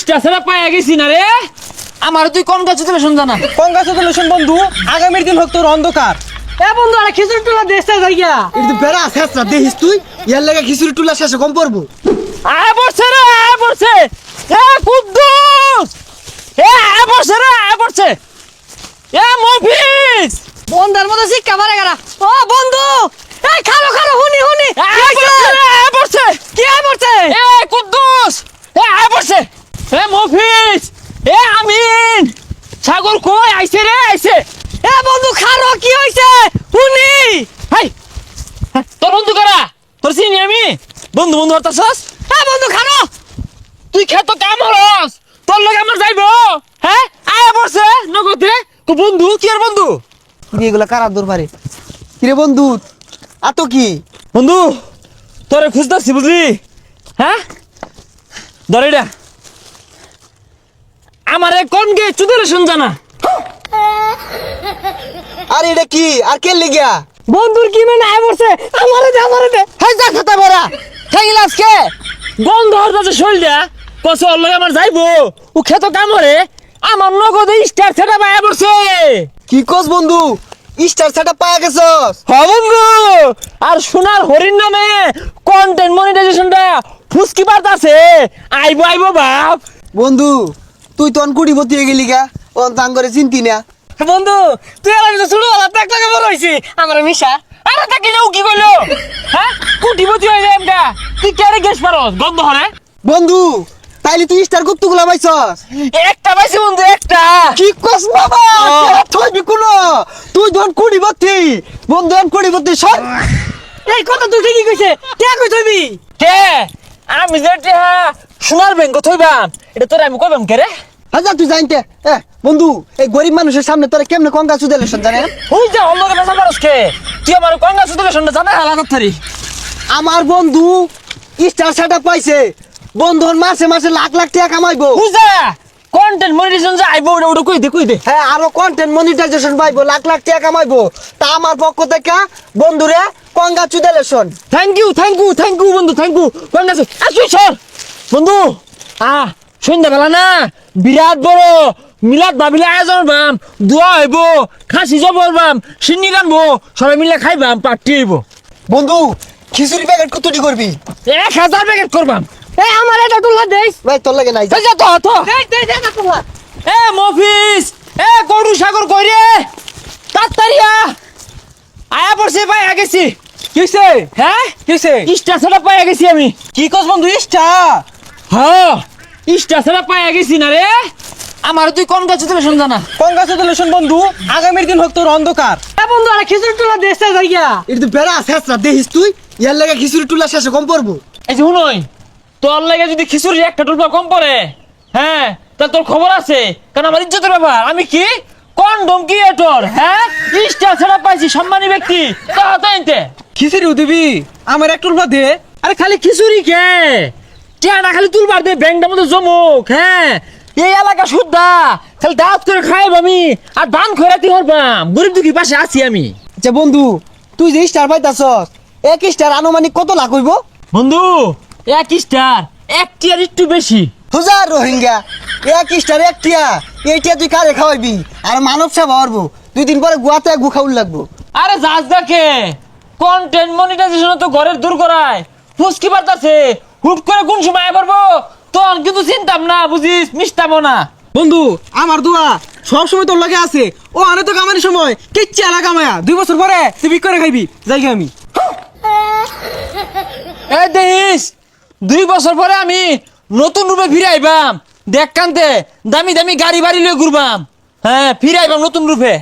স্টেশনে পাইয়া গেছি না রে। আমার তুই কংগ্রাচুলেশন জানা। কংগ্রাচুলেশন বন্ধু, আগামীর দিন হোক তোর অন্ধকার। এ বন্ধু আরে খিচুড়ি টুলা দেশটা যাইয়া কিন্তু বেড়া শেষ না দেখিস তুই, ইয়ার লেগে খিচুড়ি টুলা শেষে কম পড়বো। আয় পড়ছে রে, আয় পড়ছে। এ কুদ্দুস, এ আয় পড়ছে রে, আয় পড়ছে। এ মফিজ, বন্ধার মতো শিক্ষা মারে গেলা। ও বন্ধু, এই খালো খালো হুনি হুনি আয় পড়ছে রে, আয় পড়ছে। কি আয় পড়ছে? এ কুদ্দুস, এ আয় পড়ছে। এ মফিজ, এ আমিন, সাগর কই আইছে রে, আইছে। এ বন্ধু খালো কি হইছে হুনি? হাই, তোর বন্ধু কারা? তোর চিনি আমি বন্ধু বন্ধু হতাছস। এ বন্ধু খালো, তুই খেত কাম হরস, তোর লগে আমার যাইবো। হ্যাঁ আয় পড়ছে নগদে। তো বন্ধু কি আর বন্ধু? এগুলা কারার দরবারে কিরে বন্ধু? আতো কি বন্ধু তোরে খুঁজতেছি বুঝলি। হ্যাঁ ধরে এটা আমারে কোন গে চুদলেশন জানা। আর এটা কি আর কে লেগিয়া? বন্ধুর কি মানে আয় পড়ছে? আমারে দে আমারে দে। হাই যা খাতা বড়া খাইলা আজকে গন্ধ হরতাছে শরীরটা। কস ওর লগে আমার যাইবো, ও খেত কাম হরে। আমার নগদে স্টার সেটা পায় পড়ছে। কি কস বন্ধু? স্টার সেটআপ পায়া গেছস? বন্ধু আর সোনার হরিণ নামে কন্টেন্ট মনিটাইজেশনটা ফুসকি পারতাছে। আইবো আইবো বাপ। বন্ধু তুই তো কোটিপতি হয়ে গেলি গা, ও তাং করে চিন্তি না। বন্ধু তুই আর আমি তো ছোট হলাম, এক টাকা বড় হইছি আমার মিশা। আরে তাকে যাও কি কইলো? হ্যাঁ কোটিপতি হয়ে যায় এমটা। তুই কেরে গেছ পারস গন্ধ হরে? বন্ধু তাইলে তুই স্টার কতগুলা পাইছস? একটা পাইছি বন্ধু, একটা। কি কস বাবা? ও। তুই কোনো তুই ধন কোটিপতি, বন্ধু ধন কোটিপতি সর। এই কথা তুই ঠিকই কইছে, কে কই থইবি? কে আমি যেটা সোনার ব্যাংক থইবাম, এটা তোর আমি কইবাম কে রে? আচ্ছা তুই জানতে বন্ধু এই গরিব মানুষের সামনে তোরা কেমনে কংগ্রাচুলেশন জানেন? ওই যে অন্য কথা পারস কে? তুই আমার কংগ্রাচুলেশনটা জানা হালা করতারি। আমার বন্ধু স্টার সেটআপ পাইছে, বন্ধু মাসে মাসে লাখ লাখ টাকা কামাইবো। বুঝা কন্টেন্ট মনিটাইজেশন যে আইবো ওটা ওটা কই দে। হ্যাঁ আরো কন্টেন্ট মনিটাইজেশন পাইবো, লাখ লাখ টাকা কামাইবো। তা আমার পক্ষ থেকে বন্ধুরে কংগ্রাচুলেশন। থ্যাংক ইউ বন্ধু, থ্যাংক ইউ কংগ্রাচুলেশন। তুই সর বন্ধু। সন্ধ্যাবেলা না বিরাট বড় মিলাদ ভাবিলে আয়োজন বাম, দোয়া হইব, খাসি জবর বাম, সিন্নি রানবো, সবাই মিলে খাইবাম, পার্টি হইব। বন্ধু খিচুড়ি প্যাকেট কতটি করবি? 1000 প্যাকেট করবাম। এই আমার এটা টুলা দেস। ভাই তোর লাগে নাই। এই যা তো এই দে দে না টুলা। এ মফিস, এ গরু সাগর কই রে? তাড়াতাড়িয়া আয়া পড়ছে, পাইয়া গেছি। কিসে হ্যাঁ কিসে? স্টেশনে পাইয়া গেছি আমি। কি কস বন্ধু স্টার? হ্যাঁ স্টেশনে পাইয়া গেছি না রে। আমার তুই কংগ্রাচুলেশন জানা। কংগ্রাচুলেশন বন্ধু, আগামীর দিন হোক তোর অন্ধকার। এ বন্ধু আরে খিচুড়ি টুলা দেশটা যাইয়া এটা তো বেড়া শেষ না দেখিস তুই, ইয়ার লেগে খিচুড়ি টুলা শেষে কম পড়বো। এই যে শুনই, তোর লাগে যদি খিচুড়ি একটা টুকরা কম পড়ে, হ্যাঁ তা তোর খবর আছে। কারণ আমার ইজ্জতের ব্যাপার। আমি কি কন্ডম ক্রিয়েটর, হ্যাঁ স্টার ছাড়া পাইছি, সম্মানী ব্যক্তি। তাইতে খিচুড়িও দিবি? আমার এক টুলবা দে। আরে খালি খিচুড়ি কে টিয়াটা খালি তুলবার দে ব্যাংকটার মধ্যে জমুক। হ্যাঁ এই এলাকা শুদ্ধা খালি দাঁত করে খাইব আমি, আর দান খয়রাতি হরবাম। গরিব দুঃখী পাশে আছি আমি। আচ্ছা বন্ধু তুই যে স্টার পাইতাছস, এক স্টার আনুমানিক কত লাখ হইব? বন্ধু এক স্টার, একটি আর একটু বেশি। হাজার রোহিঙ্গা এক স্টার এক টিয়া, এইটা তুই কারে খাওয়াইবি? আর মানব সেবা হরবো, 2 দিন পরে গুয়াতে গু খাউল লাগবো। আরে যাস দেখে কন্টেন্ট মনিটাইজেশন তো ঘরের দূর করায় ফুসকি পারতাছে। হুট করে কোন সময় আয় পারবো তখন কিন্তু চিন্তাম না, বুঝিস, মিশতামও না। বন্ধু আমার দোয়া সব সময় তোর লাগে আছে। ও আনে তো কামানোর সময় কিচ্ছু এলাকা মায়া 2 বছর পরে তুই বিক করে খাইবি। যাই আমি এই দেখিস 2 বছর পরে আমি নতুন রূপে ফিরে আইবাম। দেখ কান্তে দামি দামি গাড়ি বাড়ি লিয়ে ঘুরবাম। হ্যাঁ ফিরে আইবাম নতুন রূপে।